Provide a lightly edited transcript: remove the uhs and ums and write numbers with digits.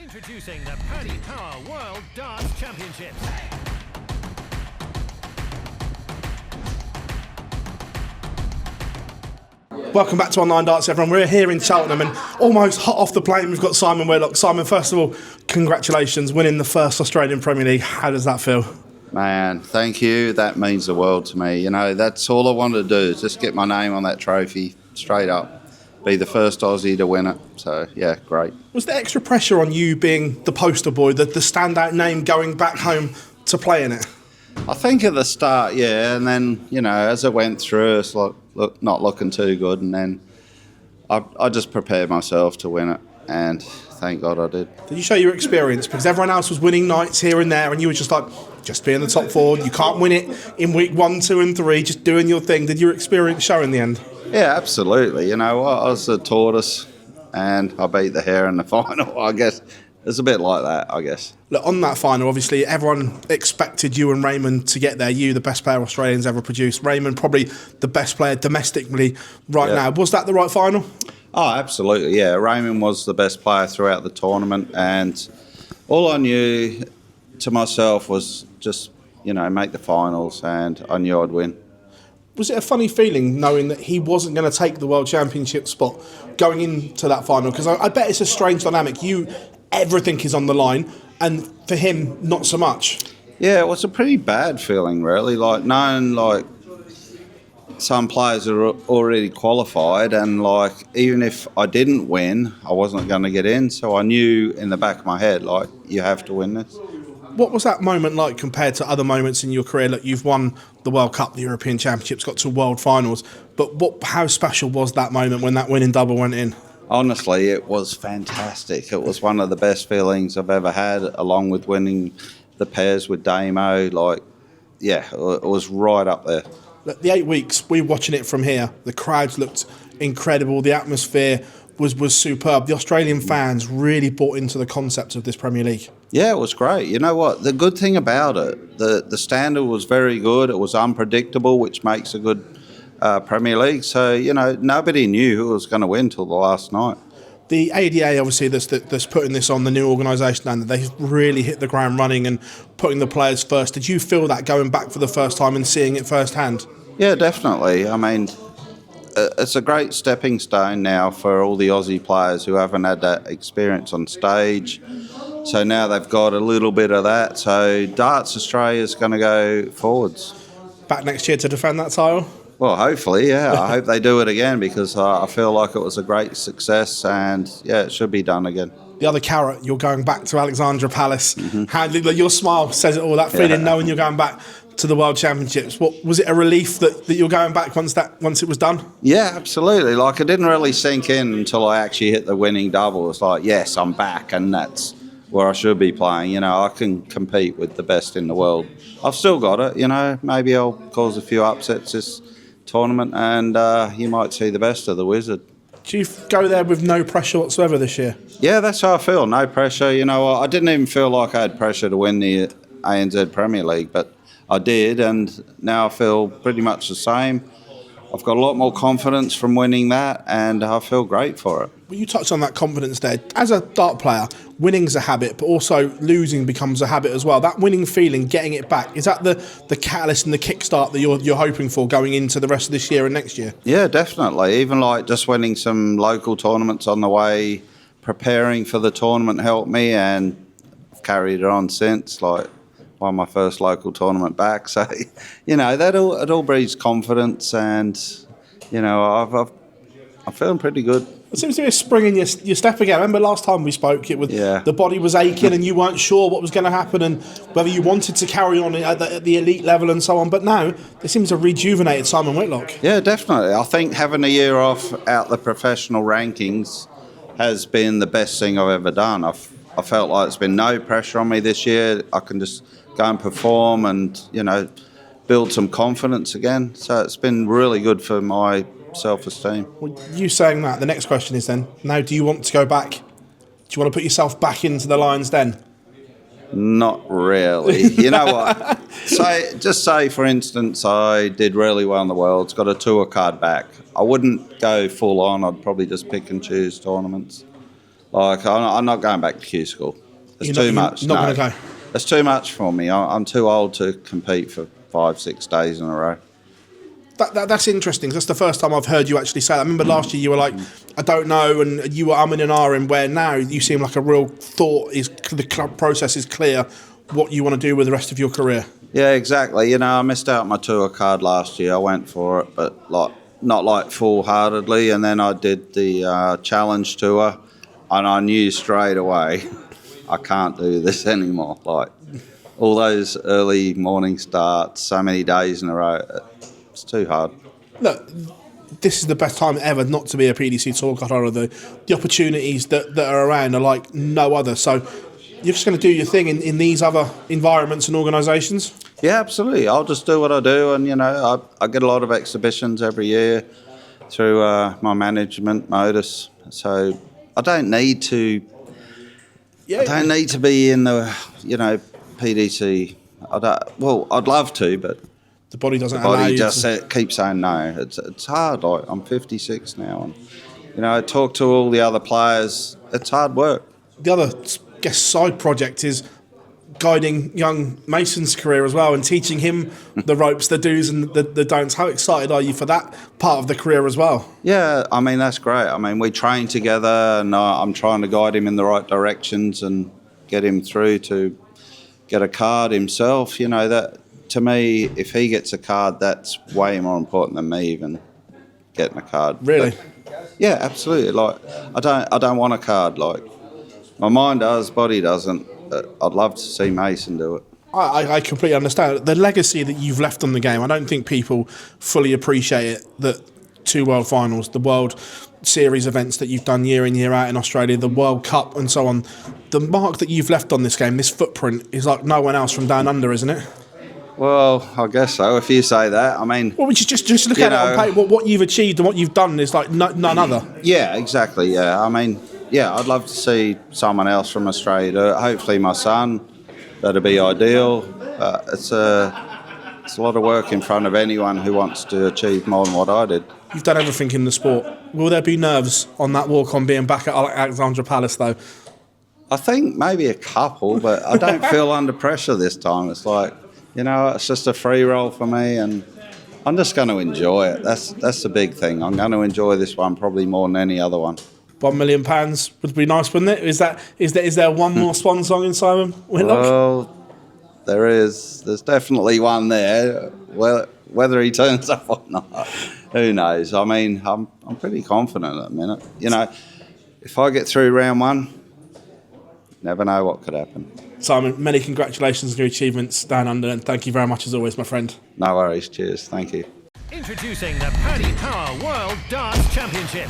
Introducing the Paddy Power World Darts Championship. Welcome back to Online Darts, everyone. We're here in Cheltenham and almost hot off the plane, we've got Simon Whitlock. Simon, first of all, congratulations, winning the first Australian Premier League. How does that feel? Man, thank you. That means the world to me. You know, that's all I wanted to do, is just get my name on that trophy straight up. Be the first Aussie to win it. So, yeah, great. Was there extra pressure on you being the poster boy, the standout name going back home to play in it? I think at the start, yeah, and then, you know, as I went through, it's like, not looking too good, and then I just prepared myself to win it, and thank God I did. Did you show your experience? Because everyone else was winning nights here and there, and you were just like, just be in the top four, you can't win it in week 1, 2 and 3, just doing your thing. Did your experience show in the end? Yeah, absolutely. You know, I was a tortoise, and I beat the hare in the final, I guess. It's a bit like that, I guess. Look, on that final, obviously, everyone expected you and Raymond to get there. You, the best player Australians ever produced. Raymond, probably the best player domestically right now. Was that the right final? Oh, absolutely, yeah. Raymond was the best player throughout the tournament, and all I knew to myself was just, you know, make the finals, and I knew I'd win. Was it a funny feeling knowing that he wasn't going to take the World Championship spot going into that final? Because I bet it's a strange dynamic. Everything is on the line, and for him, not so much. Yeah, it was a pretty bad feeling, really. Like, knowing, like, some players are already qualified, and, like, even if I didn't win, I wasn't going to get in. So I knew in the back of my head, like, you have to win this. What was that moment like compared to other moments in your career? Look, you've won the World Cup, the European Championships, got to world finals, but how special was that moment when that winning double went in? Honestly, it was fantastic. It was one of the best feelings I've ever had, along with winning the pairs with Damo. Like, yeah, it was right up there. Look, the 8 weeks, we were watching it from here. The crowds looked incredible. The atmosphere was superb. The Australian fans really bought into the concept of this Premier League. Yeah, it was great. You know what? The good thing about it, the standard was very good. It was unpredictable, which makes a good Premier League. So, you know, nobody knew who was going to win till the last night. The ADA, obviously, that's putting this on, the new organisation, and they really hit the ground running and putting the players first. Did you feel that going back for the first time and seeing it firsthand? Yeah, definitely. I mean, it's a great stepping stone now for all the Aussie players who haven't had that experience on stage. So now they've got a little bit of that. So Darts Australia is going to go forwards. Back next year to defend that title? Well, hopefully, yeah. I hope they do it again, because I feel like it was a great success, and, yeah, it should be done again. The other carrot, you're going back to Alexandra Palace. Your smile says it all, that feeling knowing you're going back to the World Championships. What was it, a relief that you're going back once it was done? Yeah, absolutely. Like, it didn't really sink in until I actually hit the winning double. It's like, yes, I'm back, and that's where I should be playing. You know, I can compete with the best in the world. I've still got it, you know. Maybe I'll cause a few upsets this tournament, and you might see the best of the Wizard. Do you go there with no pressure whatsoever this year? Yeah, that's how I feel. No pressure. You know, I didn't even feel like I had pressure to win the ANZ Premier League, but I did, and now I feel pretty much the same. I've got a lot more confidence from winning that, and I feel great for it. Well, you touched on that confidence there. As a dart player, winning's a habit, but also losing becomes a habit as well. That winning feeling, getting it back, is that the catalyst and the kickstart that you're hoping for going into the rest of this year and next year? Yeah, definitely. Even like just winning some local tournaments on the way, preparing for the tournament helped me, and I've carried it on since. Like, won my first local tournament back. So, you know, it all breeds confidence, and, you know, I'm feeling pretty good. It seems to be a spring in your step again. Remember last time we spoke, the body was aching and you weren't sure what was going to happen and whether you wanted to carry on at the elite level and so on. But now, it seems a rejuvenated Simon Whitlock. Yeah, definitely. I think having a year off out the professional rankings has been the best thing I've ever done. I felt like there's been no pressure on me this year. I can just go and perform and, you know, build some confidence again. So it's been really good for my self-esteem. Well, you saying that, the next question is then, now do you want to go back? Do you want to put yourself back into the Lions Den? Not really. You know what? Just say, for instance, I did really well in the Worlds, got a tour card back. I wouldn't go full on. I'd probably just pick and choose tournaments. Like, I'm not going back to Q school. It's too much. Not going to go. It's too much for me. I'm too old to compete for 5-6 days in a row. That's interesting. That's the first time I've heard you actually say that. I remember last year you were like, I don't know, and you were umming and ahhing, where now you seem like a real thought is, the club process is clear, what you want to do with the rest of your career. Yeah, exactly. You know, I missed out my tour card last year. I went for it, but not like full-heartedly, and then I did the challenge tour, and I knew straight away I can't do this anymore. Like, all those early morning starts, so many days in a row, it's too hard. Look, this is the best time ever not to be a PDC tour card holder. The opportunities that are around are like no other. So you're just going to do your thing in these other environments and organisations? Yeah, absolutely. I'll just do what I do, and, you know, I get a lot of exhibitions every year through my management, Modus. So I don't need to... I don't need to be in the, you know, PDC. I'd love to, but the body doesn't the body allow you just keeps saying no. It's hard. Like, I'm 56 now, and, you know, I talk to all the other players. It's hard work. The other, I guess, side project is guiding young Mason's career as well and teaching him the ropes, the do's and the don'ts. How excited are you for that part of the career as well? Yeah, I mean, that's great. I mean, we train together, and I'm trying to guide him in the right directions and get him through to get a card himself. You know, that, to me, if he gets a card, that's way more important than me even getting a card. Really? But, yeah, absolutely. Like, I don't want a card. Like, my mind does, body doesn't. I'd love to see Mason do it. I completely understand. The legacy that you've left on the game, I don't think people fully appreciate it, that 2 World Finals, the World Series events that you've done year in, year out in Australia, the World Cup and so on. The mark that you've left on this game, this footprint, is like no one else from down under, isn't it? Well, I guess so, if you say that. I mean... Well, we should just look at it on paper. What you've achieved and what you've done is like none other. Yeah, exactly, yeah. I mean... Yeah, I'd love to see someone else from Australia do it. Hopefully my son. That'd be ideal. It's a lot of work in front of anyone who wants to achieve more than what I did. You've done everything in the sport. Will there be nerves on that walk-on being back at Alexandra Palace, though? I think maybe a couple, but I don't feel under pressure this time. It's like, you know, it's just a free roll for me, and I'm just going to enjoy it. That's the big thing. I'm going to enjoy this one probably more than any other one. £1 million would be nice, wouldn't it? Is there one more swan song in Simon Whitlock? Well, there is. There's definitely one there. Well, whether he turns up or not, who knows? I mean, I'm pretty confident at the minute. You know, if I get through round 1, never know what could happen. Simon, many congratulations on your achievements down under, and thank you very much as always, my friend. No worries. Cheers. Thank you. Introducing the Paddy Power World Darts Championship.